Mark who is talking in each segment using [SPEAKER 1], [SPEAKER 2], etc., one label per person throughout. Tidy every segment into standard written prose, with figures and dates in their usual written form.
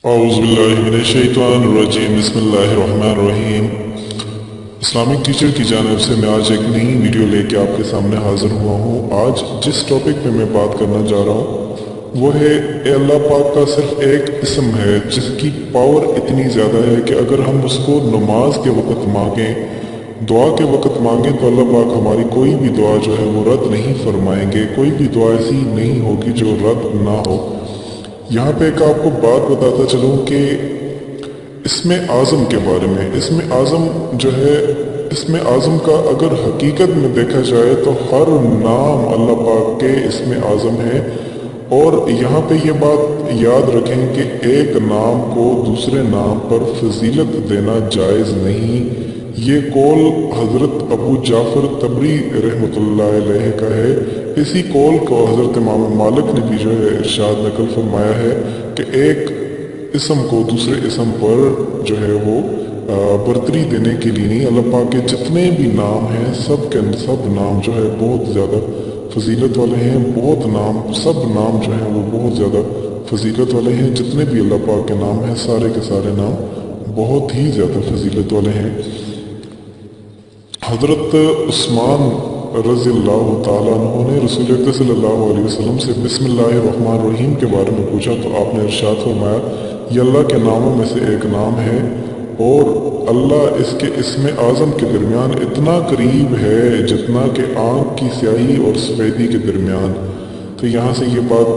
[SPEAKER 1] औज़ुबिल्लाहिमिनश्शैतानिर्रजीम बिस्मिल्लाहिर्रहमानिर्रहीम। Islamic teacher की जानिब से मैं आज एक नई वीडियो लेके आपके सामने हाज़िर हुआ हूँ। आज जिस टॉपिक पे मैं बात करना चाह रहा हूँ वो है अल्लाह पाक का सिर्फ एक इसम है जिसकी पावर इतनी ज़्यादा है कि अगर हम उसको नमाज के वक़्त मांगें, दुआ के वक़्त मांगें तो अल्लाह पाक हमारी कोई भी दुआ जो है वो रद्द नहीं फरमाएंगे। कोई भी दुआ ऐसी नहीं होगी जो रद्द ना हो। यहाँ पे एक आपको बात बताता चलूँ कि इसमें आज़म के बारे में, इसमें आज़म जो है, इसमें आज़म का अगर हकीकत में देखा जाए तो हर नाम अल्लाह पाक के इसमें आज़म है। और यहाँ पे ये बात याद रखें कि एक नाम को दूसरे नाम पर फजीलत देना जायज़ नहीं। ये कौल हज़रत अबू जाफ़र तबरी रहमतुल्लाह अलैह का है। इसी कौल को हज़रत इमाम मालिक ने भी जो है इरशाद नकल फरमाया है कि एक इसम को दूसरे इसम पर जो है वो बरतरी देने के लिए नहीं। अल्लाह पाक के जितने भी नाम हैं सब के सब नाम जो है बहुत ज़्यादा फजीलत वाले हैं। बहुत नाम, सब नाम जो हैं वो बहुत ज़्यादा फजीलत वाले हैं। जितने भी अल्लाह पाक के नाम हैं सारे के सारे नाम बहुत ही ज़्यादा फजीलत वाले हैं। हज़रत उस्मान रज़ियल्लाहु ताला अन्हु ने रसूल अकरम सल्लल्लाहु अलैहि वसल्लम से बिस्मिल्लाहिर्रहमानिर्रहीम के बारे में पूछा तो आपने इरशाद फरमाया ये अल्लाह के नामों में से एक नाम है और अल्लाह इसके इसमें आज़म के दरमियान इतना करीब है जितना कि आँख की स्याही और सफ़ेदी के दरमियान। तो यहाँ से ये बात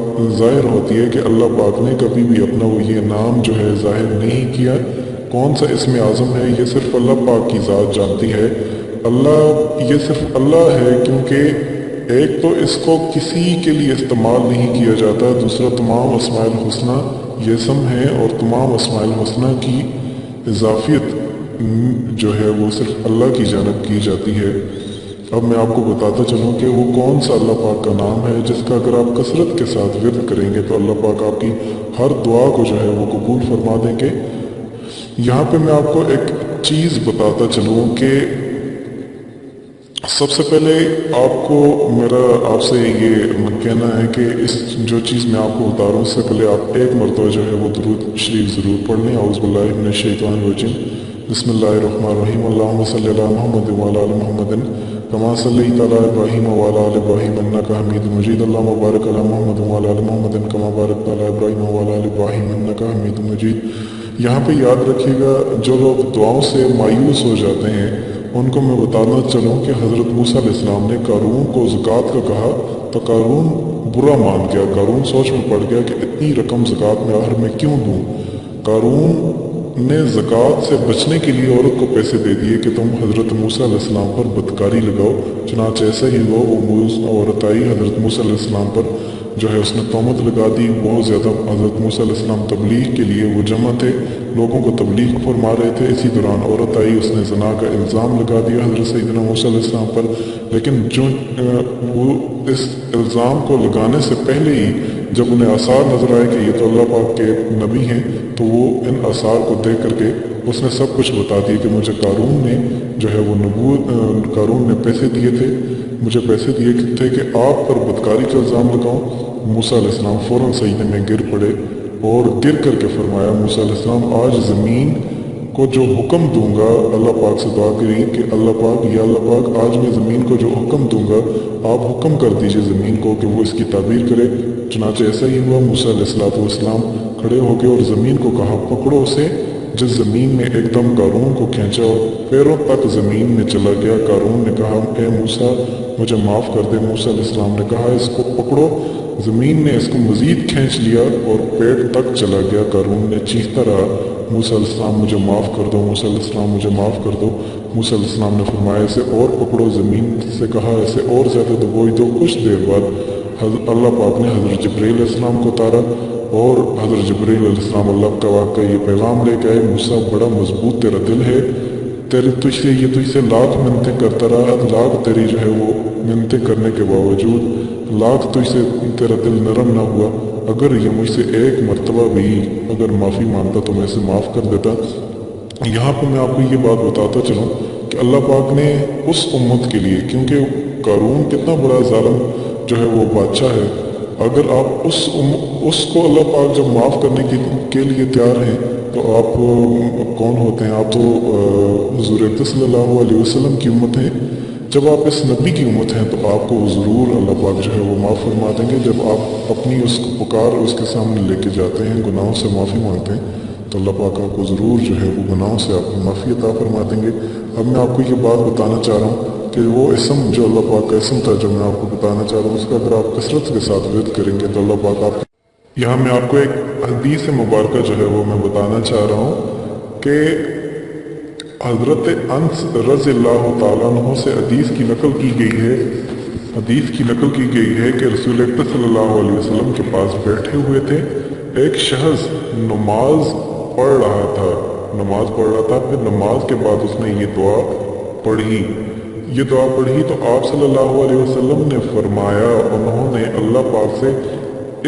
[SPEAKER 1] ज़ाहिर होती है कि अल्लाह पाक ने कभी भी अपना वो ये नाम जो है ज़ाहिर नहीं किया। कौन सा इसमें आज़म है ये सिर्फ अल्लाह पाक की ज़ात जानती है। अल्लाह, ये सिर्फ अल्लाह है क्योंकि एक तो इसको किसी के लिए इस्तेमाल नहीं किया जाता, दूसरा तमाम अस्माउल हुस्ना ये इसम है और तमाम अस्माउल हुस्ना की इजाफियत जो है वो सिर्फ अल्लाह की जानब की जाती है। अब मैं आपको बताता चलूँ कि वो कौन सा अल्लाह पाक का नाम है जिसका अगर आप कसरत के साथ विर्द करेंगे तो अल्लाह पाक आपकी हर दुआ को जो है वो कबूल फरमा देंगे। यहाँ पे मैं आपको एक चीज़ बताता चलूँ कि सबसे पहले आपको मेरा आपसे ये कहना है कि इस जो चीज़ मैं आपको बता रहा हूँ उससे पहले आप एक मरतबा जो है वो दुरूद शरीफ ज़रूर पढ़ लें। औज़ु बिल्लाहि मिनश शैतानिर रजीम बिस्मिल्लाहिर्रहमानिर्रहीम अल्लाहुम्मा सल्लि अला मुहम्मद व अला आलि मुहम्मदिन कमा सल्लैता अला इब्राहीम व अला आलि इब्राहीम इन्नका हमीदुम मजीद अल्लाहुम्मा बारिक अला मुहम्मद व अला आलि मुहम्मदिन कमा बारकता अला इब्राहीम व अला आलि इब्राहीम इन्नका हमीदुम मजीद। यहाँ पे याद रखिएगा जो लोग दुआओं से मायूस हो जाते हैं उनको मैं बताना चलूँ कि हज़रत मूसा अलैहिस्सलाम ने कारून को ज़कात का कहा तो कारून बुरा मान गया। कारून सोच में पड़ गया कि इतनी रकम ज़कात में आखिर में क्यों दूँ। कारून ने ज़कात से बचने के लिए औरत को पैसे दे दिए कि तुम हज़रत मूसा अलैहिस्सलाम पर बदकारी लगाओ। चुनांचे ऐसा ही हुआ, वो औरत आई हज़रत मूसा अलैहिस्सलाम पर जो है उसने तोहमत लगा दी। बहुत ज़्यादा हज़रत मूसा अलैहिस्सलाम तबलीग के लिए वो जमा थे, लोगों को तबलीग फरमा रहे थे। इसी दौरान औरत आई, उसने ज़ना का इल्ज़ाम लगा दिया हज़रत सैयदना मूसा अलैहिस्सलाम पर। लेकिन जो वो इस इल्ज़ाम को लगाने से पहले ही जब उन्हें आसार नज़र आए कि ये तो अल्लाह पाक के नबी हैं तो वो इन आसार को देख करके उसने सब कुछ बता दिया कि मुझे कारून ने जो है वो कारून ने पैसे दिए थे, मुझे पैसे दिए थे कि आप पर बदकारी का इल्ज़ाम लगाऊं। मूसा अलैहिस्सलाम फ़ौरन सजदे में गिर पड़े और गिर करके फरमाया मूसा अलैहिस्सलाम आज ज़मीन को जो हुक्म दूंगा, अल्लाह पाक से दुआ करी कि अल्लाह पाक, या अल्लाह पाक आज मैं ज़मीन को जो हुक्म दूंगा आप हुक्म कर दीजिए ज़मीन को कि वो इसकी ताबीर करे। चुनांचे ऐसा ही हुआ, मूसा अलैहिस्सलाम खड़े हो गए और ज़मीन को कहा पकड़ो उसे। जिस ज़मीन ने एकदम कारून को खींचा और पैरों तक ज़मीन में चला गया। कारून ने कहा ए मूसा मुझे माफ़ कर दे। मूसा अलैहिस्सलाम ने कहा इसको पकड़ो। ज़मीन ने इसको मज़ीद खींच लिया और पेट तक चला गया। कारून ने चीखता रहा मूसा अलैहिस्सलाम मुझे माफ़ कर दो, मूसा अलैहिस्सलाम मुझे माफ़ कर दो। मूसा अलैहिस्सलाम ने फरमाया इसे और पकड़ो। ज़मीन से कहा इसे और ज़्यादा दबोई दो। कुछ देर बाद अल्लाह पाक ने हज़रत जिब्रील अलैहिस्सलाम को उतारा और हज़रत जिब्रील अलैहिस्सलाम अल्लाह का ये पैगाम लेके आए, मूसा बड़ा मजबूत तेरा दिल है, तेरे तुझसे ये तुझसे लाख मिन्नतें करता रहा, लाख तेरी जो है वो मिन्नतें करने के बावजूद लाख तुझसे तेरा दिल नरम ना हुआ। अगर ये मुझसे एक मर्तबा भी अगर माफ़ी मांगता तो मैं इसे माफ़ कर देता। यहाँ पर मैं आपको ये बात बताता चलूँ कि अल्लाह पाक ने उस उम्मत के लिए, क्योंकि कारून कितना बड़ा ज़ालिम जो है वो बादशाह है, अगर आप उसको अल्लाह पाक जब माफ़ करने के लिए तैयार हैं तो आप कौन होते हैं? आप तो हुज़ूर अक़दस सल्लल्लाहु अलैहि वसल्लम की उम्मत हैं। जब आप इस नबी की उम्मत हैं तो आपको ज़रूर अल्लाह पाक जो है वो माफ़ फरमा देंगे। जब आप अपनी उसको पुकार उसके सामने लेके जाते हैं, गुनाहों से माफ़ी मांगते हैं, तो अल्लाह पाक आपको ज़रूर जो है वो गुनाहों से आपको माफ़ी अता फरमा देंगे। अब मैं आपको ये बात बताना चाह रहा हूँ कि वो इसम जो अल्लाह पाक का इसम था, जो मैं आपको बताना चाह रहा हूँ, उसका अगर आप कसरत के साथ विद करेंगे तो अल्लाह पाक आप यहाँ मैं आपको एक हदीस मुबारक जो है वो मैं बताना चाह रहा हूँ कि हज़रत अनस रज़ियल्लाहु ताला अन्हु से हदीस की नकल की गई है कि रसूल अक़दस सल्लल्लाहु अलैहि वसल्लम के पास बैठे हुए थे। एक शख्स नमाज पढ़ रहा था, फिर नमाज के बाद उसने ये दुआ पढ़ी तो आप सल्लल्लाहु अलैहि वसल्लम ने फरमाया, उन्होंने अल्लाह पाक से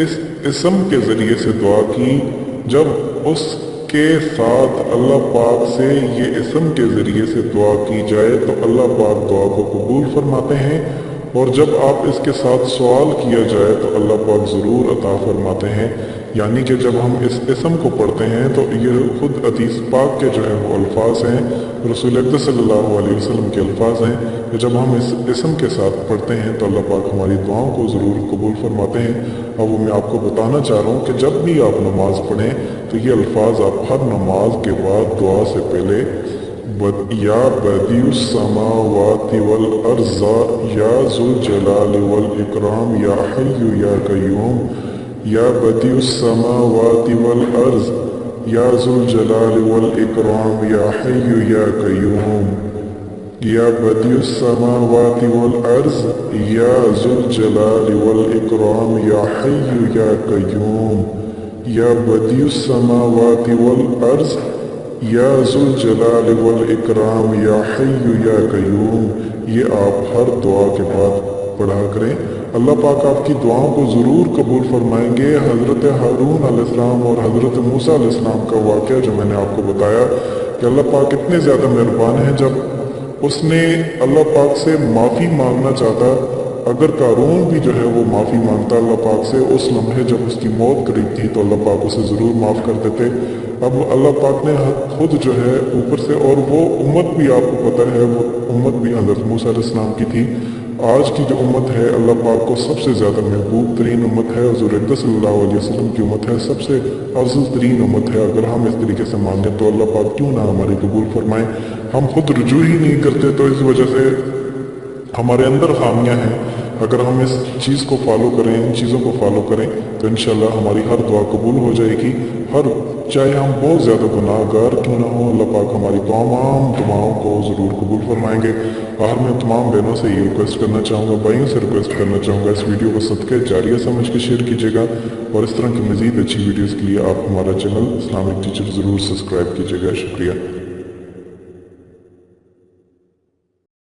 [SPEAKER 1] इस इसम के ज़रिए से दुआ की। जब उसके साथ अल्लाह पाक से ये इसम के ज़रिए से दुआ की जाए तो अल्लाह पाक दुआ को कबूल फरमाते हैं, और जब आप इसके साथ सवाल किया जाए तो अल्लाह पाक ज़रूर अता फरमाते हैं। यानी कि जब हम इस इसम को पढ़ते हैं तो ये खुद हदीस पाक के जो है वो अल्फाज हैं, रसूल अक़दस सल्लल्लाहु अलैहि वसल्लम के अल्फाज हैं कि जब हम इस इसम के साथ पढ़ते हैं तो अल्लाह पाक हमारी दुआओं को ज़रूर कबूल फरमाते हैं। अब वो मैं आपको बताना चाह रहा हूँ कि जब भी आप नमाज पढ़ें तो ये अल्फाज आप हर नमाज के बाद दुआ से पहले या बदीउस समावाति वल अर्ज़ या ज़ुल जलाल वल इकराम या हय्यु या कय्यूम, या बदीउस समावाति वल अर्ज़ या ज़ुल जलाल वल इकराम या हय्यु या कय्यूम, या बदीउस समावाति वल अर्ज़ या ज़ुल जलाल वल इकराम या हय्यु या कय्यूम, या बदीउस समावाति वल अर्ज़ या ज़ुल जलाल वल इकराम या हय्यु या कय्यूम। ये आप हर दुआ के बाद पढ़ा करें, अल्लाह पाक आपकी दुआओं को ज़रूर कबूल फरमाएंगे। हज़रत हारून अलैहिस्सलाम और हज़रत मूसा अलैहिस्सलाम का वाक़या जो मैंने आपको बताया कि अल्लाह पाक इतने ज़्यादा मेहरबान हैं, जब उसने अल्लाह पाक से माफ़ी मांगना चाहता, अगर कारून भी जो है वो माफ़ी मांगता अल्लाह पाक से, उस लम्हे जब उसकी मौत करीब थी तो अल्लाह पाक उसे ज़रूर माफ़ कर देते। अब अल्लाह पाक ने खुद जो है ऊपर से, और वो उम्मत भी आपको पता है, वो उम्मत भी हज़रत मूसा अलैहिस्सलाम की थी। आज की जो उम्मत है अल्लाह पाक को सबसे ज़्यादा महबूब तरीन उम्मत है, हुज़ूर अक़दस सल्लल्लाहु अलैहि वसल्लम की उम्मत है, सबसे अफ़ज़ल तरीन उम्मत है। अगर हम इस तरीके से मांगे तो अल्लाह पाक क्यों ना हमारी कबूल फरमाए। हम खुद रुजू ही नहीं करते, तो इस वजह से हमारे अंदर खामियां हैं। अगर हम इस चीज़ को फॉलो करें, इन चीज़ों को फॉलो करें तो इंशाल्लाह हमारी हर दुआ कबूल हो जाएगी। चाहे हम बहुत ज़्यादा गुनाहगार क्यों ना हो, अल्लाह पाक हमारी तमाम दुआओं को ज़रूर कबूल फरमाएंगे। आखिर में तमाम बहनों से ये रिक्वेस्ट करना चाहूँगा, भाइयों से रिक्वेस्ट करना चाहूँगा, इस वीडियो को सदक़े जारिया समझ के शेयर कीजिएगा, और इस तरह की मज़ीद अच्छी वीडियोज़ के लिए आप हमारा चैनल इस्लामिक टीचर ज़रूर सब्सक्राइब कीजिएगा। शुक्रिया।